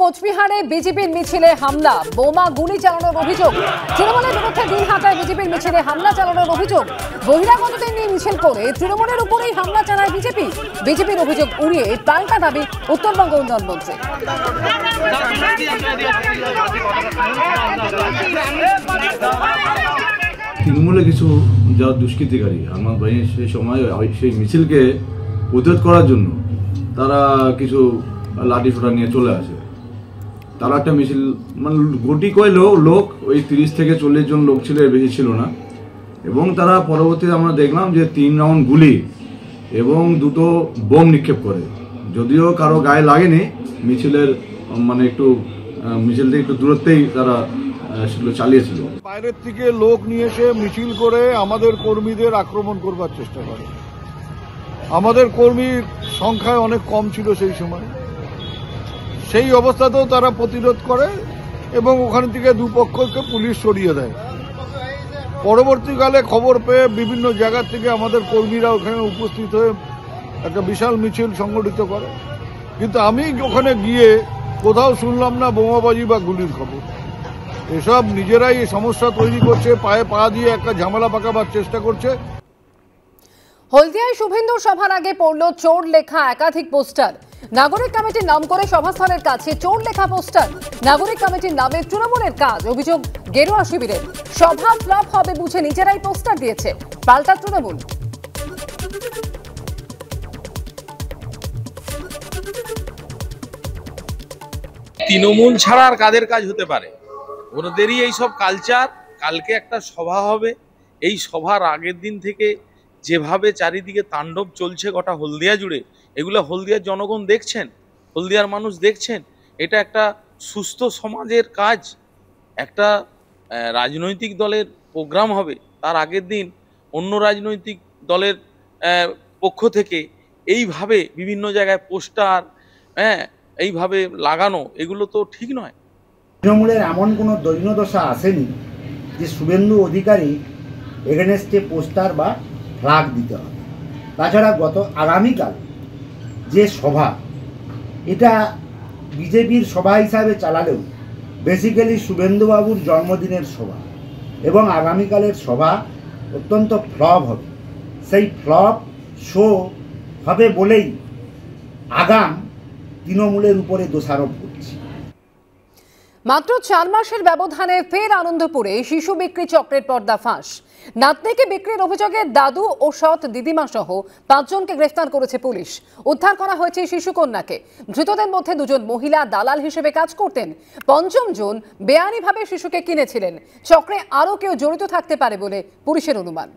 কোচবিহারে বিজেপির মিছিলে হামলা, বোমা গুলি চালানোর অভিযোগ। তৃণমূলের বিরুদ্ধে দিনহাটায় বিজেপির মিছিলে হামলা চালানোর অভিযোগ। বহিরাগতদের নিয়ে মিছিল করে তৃণমূলের উপরেই হামলা চালায় বিজেপি। বিজেপির অভিযোগ উড়িয়ে পাল্টা দাবি উত্তরবঙ্গ উন্নয়ন মন্ত্রী। তৃণমূলে কিছু যারা দুষ্কৃতিকারী আমার বাহিনী সেই সময় সেই মিছিলকে প্রতিরোধ করার জন্য তারা কিছু লাঠি সোটা নিয়ে চলে আসে। তারা একটা মিছিল মানে গুটি কয় লোক ওই 30 থেকে 40 জন লোক ছিল, এর বেশি ছিল না। এবং তারা পরবর্তীতে আমরা দেখলাম যে 3 রাউন্ড গুলি এবং 2টো বোম নিক্ষেপ করে। যদিও কারো গায়ে লাগেনি, মিছিলের মানে মিছিল থেকে একটু দূরত্বেই তারা সেগুলো চালিয়েছিল। বাইরের থেকে লোক নিয়ে এসে মিছিল করে আমাদের কর্মীদের আক্রমণ করবার চেষ্টা করে। আমাদের কর্মীর সংখ্যায় অনেক কম ছিল সেই সময়। সেই অবস্থাতেও তারা প্রতিরোধ করে এবং ওখান থেকে দুপক্ষকে পুলিশ সরিয়ে দেয়। পরবর্তীকালে খবর পেয়ে বিভিন্ন জায়গা থেকে আমাদের কর্মীরা ওখানে উপস্থিত হয়ে একটা বিশাল মিছিল সংগঠিত করে। কিন্তু আমি ওখানে গিয়ে কোথাও শুনলাম না বোমাবাজি বা গুলির খবর। এসব নিজেরাই সমস্যা তৈরি করছে, পায়ে পা দিয়ে একটা ঝামেলা পাকাবার চেষ্টা করছে। হলদিয়ায় শুভেন্দু সভার আগে পড়ল চোর লেখা একাধিক পোস্টার। নাগরিক কমিটির নাম করে সভাস্থলের কাছে চোর লেখা পোস্টার। নাগরিক কমিটির নামে তৃণমূলের কাজ, অভিযোগ গেরুয়া শিবিরের। সভা ফ্লপ হবে বুঝে নিজেরাই পোস্টার দিয়েছে পাল্টা তৃণমূল। তৃণমূল ছাড়া আর কাদের কাজ হতে পারে? ওদেরই এইসব কালচার। কালকে একটা সভা হবে, এই সভার আগের দিন থেকে যেভাবে চারিদিকে তাণ্ডব চলছে গোটা হলদিয়া জুড়ে, এগুলো হলদিয়ার জনগণ দেখছেন, হলদিয়ার মানুষ দেখছেন। এটা একটা সুস্থ সমাজের কাজ। একটা রাজনৈতিক দলের প্রোগ্রাম হবে, তার আগের দিন অন্য রাজনৈতিক দলের পক্ষ থেকে এইভাবে বিভিন্ন জায়গায় পোস্টার এইভাবে লাগানো, এগুলো তো ঠিক নয়। তৃণমূলের এমন কোনো দৈন্যদশা আসেনি যে শুভেন্দু অধিকারী এগেনস্টে পোস্টার বা ফ্ল্যাগ দিতে হবে। তাছাড়া আগামীকাল যে সভা, এটা বিজেপির সভা হিসাবে চালালেও বেসিক্যালি শুভেন্দুবাবুর জন্মদিনের সভা এবং আগামীকালের সভা অত্যন্ত ফ্লপ হবে। সেই ফ্লপ শো হবে বলেই আগাম তৃণমূলের উপরে দোষারোপ করছে। মাত্র 4 মাসের ব্যবধানে ফের আনন্দপুরে শিশু বিক্রি চক্রের পর্দাফাঁস। নাতনিকে বিক্রির অভিযোগে দাদু ও সৎ দিদিমা সহ 5 জনকে গ্রেফতার করেছে পুলিশ। উদ্ধার করা হয়েছে শিশুকন্যাকে। ধৃতদের মধ্যে 2 জন মহিলা দালাল হিসেবে কাজ করতেন। 5ম জন বেআইনিভাবে শিশুকে কিনেছিলেন। চক্রে আরও কেউ জড়িত থাকতে পারে বলে পুলিশের অনুমান।